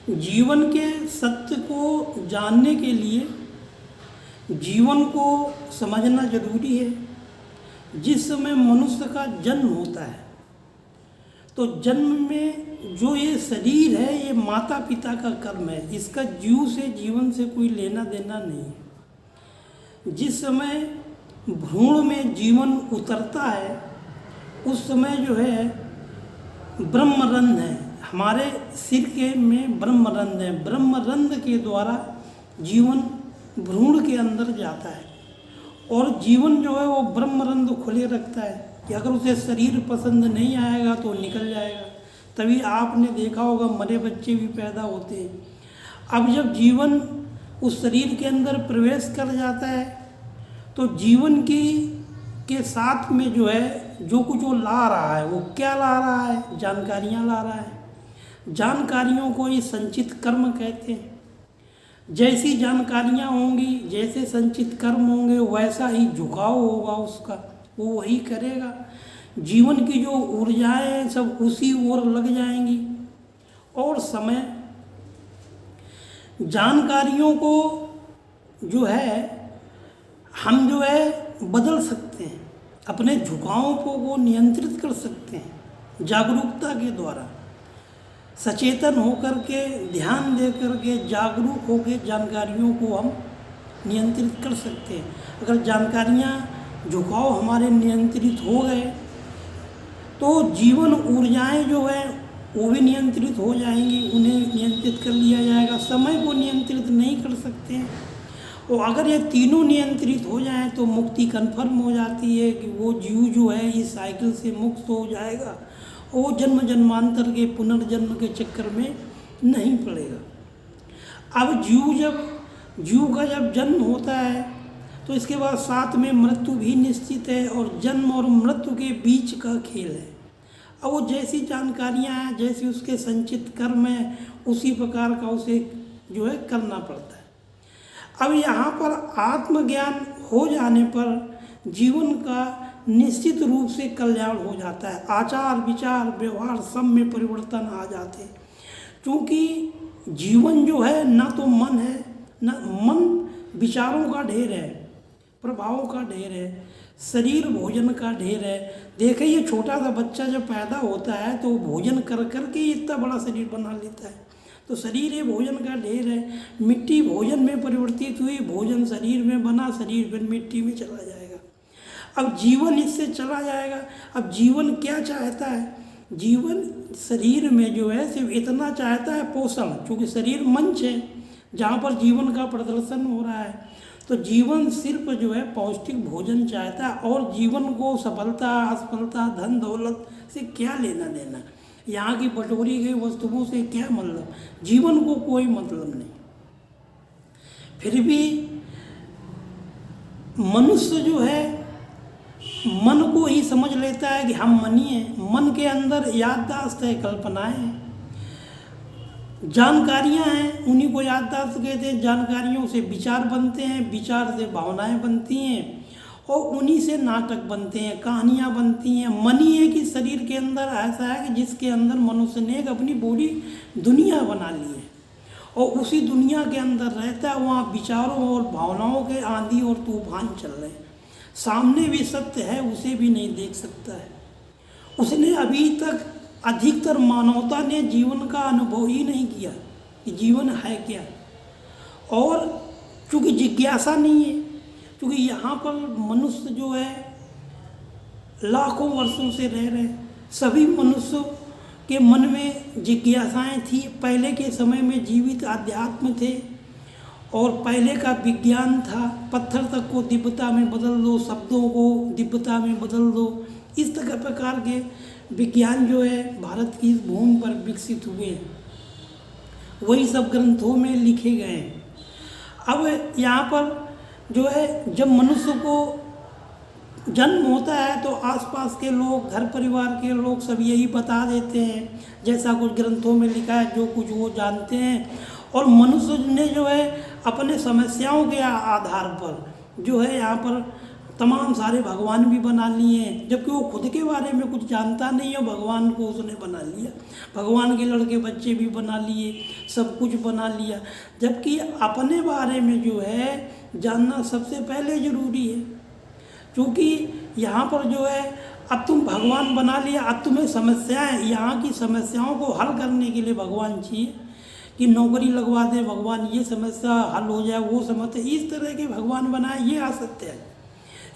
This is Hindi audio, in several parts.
जीवन के सत्य को जानने के लिए जीवन को समझना जरूरी है। जिस समय मनुष्य का जन्म होता है तो जन्म में जो ये शरीर है ये माता पिता का कर्म है, इसका जीव से जीवन से कोई लेना देना नहीं है। जिस समय भ्रूण में जीवन उतरता है उस समय जो है ब्रह्मरंध्र है, हमारे सिर के में ब्रह्मरंध्र है, ब्रह्मरंध्र के द्वारा जीवन भ्रूण के अंदर जाता है और जीवन जो है वो ब्रह्मरंध्र खुले रखता है कि अगर उसे शरीर पसंद नहीं आएगा तो निकल जाएगा। तभी आपने देखा होगा मरे बच्चे भी पैदा होते हैं। अब जब जीवन उस शरीर के अंदर प्रवेश कर जाता है तो जीवन के साथ में जो है जो कुछ वो ला रहा है वो क्या ला रहा है, जानकारियाँ ला रहा है। जानकारियों को ये संचित कर्म कहते हैं। जैसी जानकारियाँ होंगी, जैसे संचित कर्म होंगे, वैसा ही झुकाव होगा उसका, वो वही करेगा। जीवन की जो ऊर्जाएं हैं सब उसी ओर लग जाएंगी और समय जानकारियों को जो है हम जो है बदल सकते हैं, अपने झुकावों को नियंत्रित कर सकते हैं जागरूकता के द्वारा। सचेतन होकर के, ध्यान दे करके, जागरूक होकर जानकारियों को हम नियंत्रित कर सकते हैं। अगर जानकारियाँ झुकाव हमारे नियंत्रित हो गए तो जीवन ऊर्जाएं जो है वो भी नियंत्रित हो जाएंगी, उन्हें नियंत्रित कर लिया जाएगा। समय को नियंत्रित नहीं कर सकते हैं और अगर ये तीनों नियंत्रित हो जाएं तो मुक्ति कन्फर्म हो जाती है कि वो जीव जो है इस साइकिल से मुक्त हो जाएगा, वो जन्म जन्मांतर के पुनर्जन्म के चक्कर में नहीं पड़ेगा। अब जीव का जब जन्म होता है तो इसके बाद साथ में मृत्यु भी निश्चित है और जन्म और मृत्यु के बीच का खेल है। अब वो जैसी जानकारियाँ हैं, जैसी उसके संचित कर्म है, उसी प्रकार का उसे जो है करना पड़ता है। अब यहाँ पर आत्मज्ञान हो जाने पर जीवन का निश्चित रूप से कल्याण हो जाता है। आचार विचार व्यवहार सब में परिवर्तन आ जाते हैं, क्योंकि जीवन जो है ना तो मन है, ना मन विचारों का ढेर है, प्रभावों का ढेर है, शरीर भोजन का ढेर है। देखिए ये छोटा सा बच्चा जब पैदा होता है तो भोजन कर कर के इतना बड़ा शरीर बना लेता है। तो शरीर ये भोजन का ढेर है। मिट्टी भोजन में परिवर्तित हुई, भोजन शरीर में बना, शरीर फिर मिट्टी में चला जाएगा। अब जीवन इससे चला जाएगा। अब जीवन क्या चाहता है? जीवन शरीर में जो है सिर्फ इतना चाहता है पोषण, क्योंकि शरीर मंच है जहाँ पर जीवन का प्रदर्शन हो रहा है। तो जीवन सिर्फ जो है पौष्टिक भोजन चाहता है और जीवन को सफलता असफलता धन दौलत से क्या लेना देना, यहाँ की बटोरी गई वस्तुओं से क्या मतलब, जीवन को कोई मतलब नहीं। फिर भी मनुष्य जो है मन को ही समझ लेता है कि हम मनी हैं। मन के अंदर याददाश्त है, कल्पनाएं हैं, जानकारियां हैं, उन्हीं को याददाश्त कहते हैं। जानकारियों से विचार बनते हैं, विचार से भावनाएं बनती हैं और उन्हीं से नाटक बनते हैं, कहानियां बनती हैं। मन ही है कि शरीर के अंदर ऐसा है कि जिसके अंदर मनुष्य ने एक अपनी पूरी दुनिया बना ली है और उसी दुनिया के अंदर रहता है। वहाँ विचारों और भावनाओं के आंधी और तूफान चल रहे हैं। सामने भी सत्य है, उसे भी नहीं देख सकता है। उसने अभी तक अधिकतर मानवता ने जीवन का अनुभव ही नहीं किया कि जीवन है क्या। और चूँकि जिज्ञासा नहीं है, क्योंकि यहाँ पर मनुष्य जो है लाखों वर्षों से रह रहे, सभी मनुष्यों के मन में जिज्ञासाएं थी। पहले के समय में जीवित आध्यात्म थे और पहले का विज्ञान था। पत्थर तक को दिव्यता में बदल दो, शब्दों को दिव्यता में बदल दो, इस तरह प्रकार के विज्ञान जो है भारत की इस भूमि पर विकसित हुए हैं। वही सब ग्रंथों में लिखे गए हैं। अब यहाँ पर जो है जब मनुष्य को जन्म होता है तो आसपास के लोग, घर परिवार के लोग सब यही बता देते हैं जैसा कुछ ग्रंथों में लिखा है, जो कुछ वो जानते हैं। और मनुष्य ने जो है अपने समस्याओं के आधार पर जो है यहाँ पर तमाम सारे भगवान भी बना लिए हैं, जबकि वो खुद के बारे में कुछ जानता नहीं है, भगवान को उसने बना लिया। भगवान के लड़के बच्चे भी बना लिए, सब कुछ बना लिया, जबकि अपने बारे में जो है जानना सबसे पहले ज़रूरी है। क्योंकि यहाँ पर जो है अब तुम भगवान बना लिया, अब तुम्हें समस्याएं, यहाँ की समस्याओं को हल करने के लिए भगवान चाहिए कि नौकरी लगवा दे भगवान, ये समस्या हल हो जाए, वो समस्या, इस तरह के भगवान बनाए, ये असत्य है,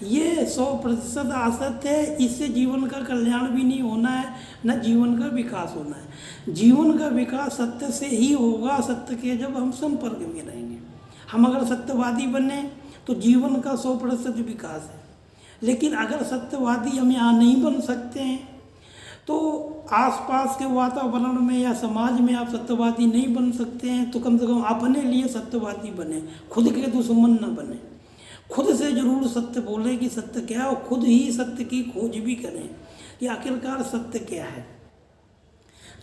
ये 100% असत्य है। इससे जीवन का कल्याण भी नहीं होना है, न जीवन का विकास होना है। जीवन का विकास सत्य से ही होगा, सत्य के जब हम संपर्क में रहेंगे। हम अगर सत्यवादी बने तो जीवन का 100% विकास है, लेकिन अगर सत्यवादी हम यहाँ नहीं बन सकते हैं तो आसपास के वातावरण में या समाज में आप सत्यवादी नहीं बन सकते हैं, तो कम से कम अपने लिए सत्यवादी बने, खुद के दुश्मन न बने। खुद से जरूर सत्य बोले कि सत्य क्या है, और खुद ही सत्य की खोज भी करें कि आखिरकार सत्य क्या है।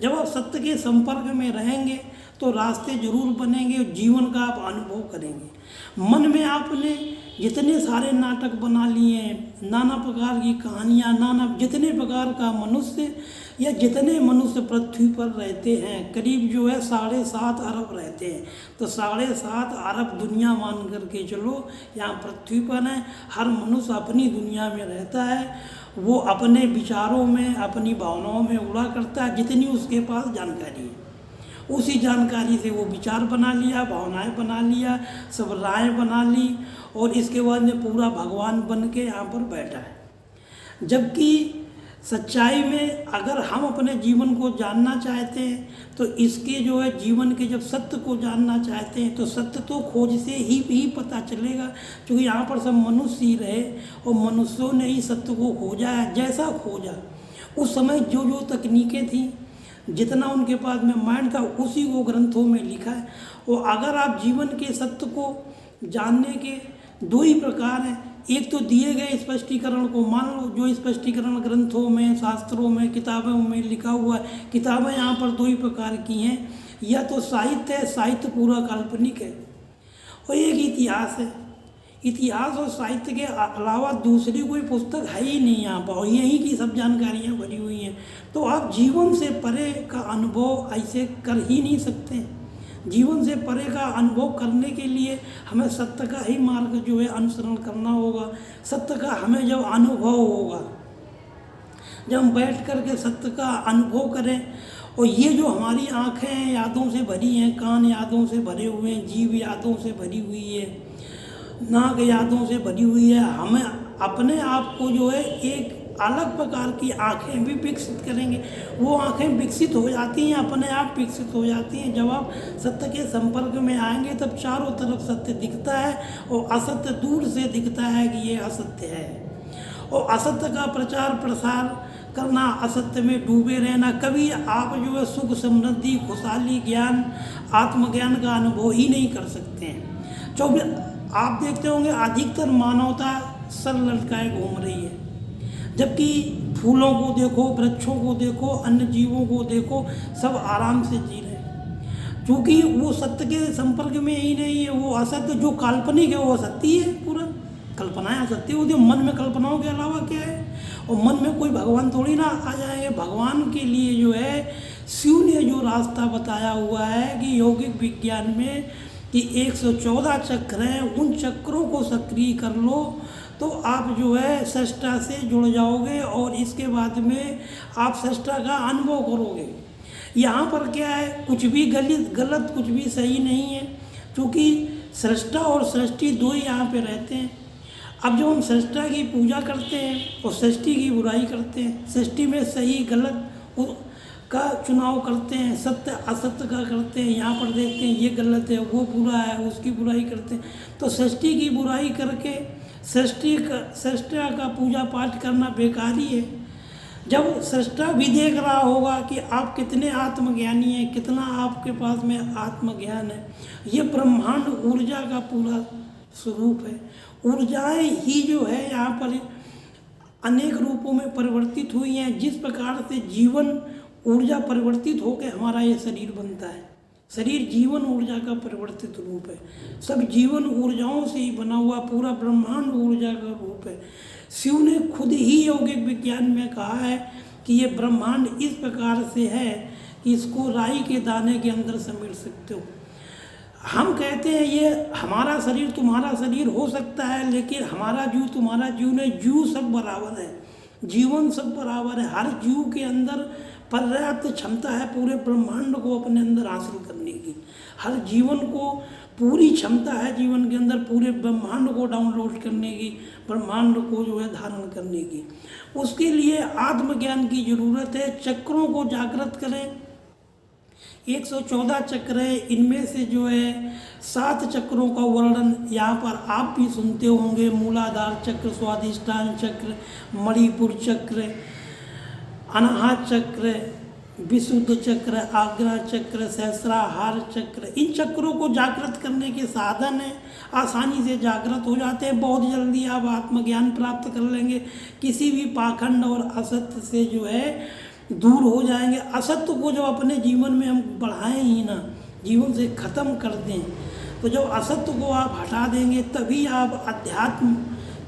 जब आप सत्य के संपर्क में रहेंगे तो रास्ते जरूर बनेंगे, जीवन का आप अनुभव करेंगे। मन में आपने जितने सारे नाटक बना लिए हैं, नाना प्रकार की कहानियाँ, नाना जितने प्रकार का मनुष्य या जितने मनुष्य पृथ्वी पर रहते हैं, करीब जो है 7.5 अरब रहते हैं, तो 7.5 अरब दुनिया मान करके चलो यहाँ पृथ्वी पर है। हर मनुष्य अपनी दुनिया में रहता है, वो अपने विचारों में, अपनी भावनाओं में उड़ा करता है, जितनी उसके पास जानकारी है उसी जानकारी से वो विचार बना लिया, भावनाएं बना लिया, सब राय बना ली, और इसके बाद में पूरा भगवान बन के यहाँ पर बैठा है। जबकि सच्चाई में अगर हम अपने जीवन को जानना चाहते हैं तो इसके जो है जीवन के जब सत्य को जानना चाहते हैं तो सत्य तो खोज से ही पता चलेगा, क्योंकि यहाँ पर सब मनुष्य ही रहे और मनुष्यों ने ही सत्य को खोजा है। जैसा खोजा उस समय जो तकनीकें थी, जितना उनके पास में माइंड था, उसी को ग्रंथों में लिखा है। और अगर आप जीवन के सत्य को जानने के 2 ही प्रकार हैं, एक तो दिए गए स्पष्टीकरण को मान लो, जो स्पष्टीकरण ग्रंथों में, शास्त्रों में, किताबों में लिखा हुआ है। किताबें यहाँ पर 2 ही प्रकार की हैं, या तो साहित्य है, साहित्य पूरा काल्पनिक है, और एक इतिहास है। इतिहास और साहित्य के अलावा दूसरी कोई पुस्तक है ही नहीं यहाँ पर, और यहीं की सब जानकारियाँ भरी हुई हैं। तो आप जीवन से परे का अनुभव ऐसे कर ही नहीं सकते। जीवन से परे का अनुभव करने के लिए हमें सत्य का ही मार्ग जो है अनुसरण करना होगा। सत्य का हमें जब अनुभव होगा, जब हम बैठ कर के सत्य का अनुभव करें, और ये जो हमारी आँखें यादों से भरी हैं, कान यादों से भरे हुए हैं, जीभ यादों से भरी हुई है, नाक यादों से भरी हुई है, हमें अपने आप को जो है एक अलग प्रकार की आँखें भी विकसित करेंगे। वो आँखें विकसित हो जाती हैं, अपने आप विकसित हो जाती हैं। जब आप सत्य के संपर्क में आएंगे तब चारों तरफ सत्य दिखता है, और असत्य दूर से दिखता है कि ये असत्य है। और असत्य का प्रचार प्रसार करना, असत्य में डूबे रहना, कभी आप जो है सुख, समृद्धि, खुशहाली, ज्ञान, आत्मज्ञान का अनुभव ही नहीं कर सकते हैं। 24 आप देखते होंगे अधिकतर मानवता सर लटकाए घूम रही है, जबकि फूलों को देखो, वृक्षों को देखो, अन्य जीवों को देखो, सब आराम से जी रहे हैं, क्योंकि वो सत्य के संपर्क में ही नहीं है। वो असत्य जो काल्पनिक है वो असत्य है, पूरा कल्पनाएं असत्य होती है। मन में कल्पनाओं के अलावा क्या है, और मन में कोई भगवान थोड़ी ना आ जाएंगे। भगवान के लिए जो है शिव ने जो रास्ता बताया हुआ है कि यौगिक विज्ञान में कि 114 चक्र हैं, उन चक्रों को सक्रिय कर लो तो आप जो है सृष्टा से जुड़ जाओगे, और इसके बाद में आप सृष्टा का अनुभव करोगे। यहाँ पर क्या है, कुछ भी गलत कुछ भी सही नहीं है, क्योंकि सृष्टा और सृष्टि 2 ही यहाँ पे रहते हैं। अब जब हम सृष्टा की पूजा करते हैं और सृष्टि की बुराई करते हैं, सृष्टि में सही गलत का चुनाव करते हैं, सत्य असत्य का करते हैं, यहाँ पर देखते हैं ये गलत है, वो बुरा है, उसकी बुराई करते हैं, तो सृष्टि की बुराई करके सृष्टा का पूजा पाठ करना बेकार ही है। जब सृष्टा भी देख रहा होगा कि आप कितने आत्मज्ञानी हैं, कितना आपके पास में आत्मज्ञान है, ये ब्रह्मांड ऊर्जा का पूरा स्वरूप है। ऊर्जाएं ही जो है यहाँ पर अनेक रूपों में परिवर्तित हुई हैं। जिस प्रकार से जीवन ऊर्जा परिवर्तित होकर हमारा ये शरीर बनता है, शरीर जीवन ऊर्जा का परिवर्तित रूप है। सब जीवन ऊर्जाओं से ही बना हुआ पूरा ब्रह्मांड ऊर्जा का रूप है। शिव ने खुद ही यौगिक विज्ञान में कहा है कि ये ब्रह्मांड इस प्रकार से है कि इसको राई के दाने के अंदर समेट सकते हो। हम कहते हैं ये हमारा शरीर तुम्हारा शरीर हो सकता है, लेकिन हमारा जीव तुम्हारा जीव नहीं, जीव सब बराबर है, जीवन सब बराबर है। हर जीव के अंदर पर्याप्त क्षमता है पूरे ब्रह्मांड को अपने अंदर हासिल करने की। हर जीवन को पूरी क्षमता है जीवन के अंदर पूरे ब्रह्मांड को डाउनलोड करने की, ब्रह्मांड को जो है धारण करने की। उसके लिए आत्मज्ञान की जरूरत है। चक्रों को जागृत करें। 114 चक्र है, इनमें से जो है 7 चक्रों का वर्णन यहाँ पर आप भी सुनते होंगे। मूलाधार चक्र, स्वादिष्ठान चक्र, मणिपुर चक्र, अनाहत चक्र, विशुद्ध चक्र, आज्ञा चक्र, सहस्राहार चक्र। इन चक्रों को जागृत करने के साधन है, आसानी से जागृत हो जाते हैं। बहुत जल्दी आप आत्मज्ञान प्राप्त कर लेंगे, किसी भी पाखंड और असत्य से जो है दूर हो जाएंगे। असत्य को जब अपने जीवन में हम बढ़ाएं ही ना, जीवन से ख़त्म कर दें, तो जब असत्य को आप हटा देंगे तभी आप अध्यात्म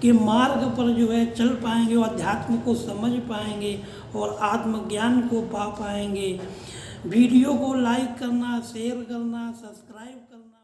के मार्ग पर जो है चल पाएंगे और अध्यात्म को समझ पाएंगे और आत्मज्ञान को पा पाएंगे। वीडियो को लाइक करना, शेयर करना, सब्सक्राइब करना।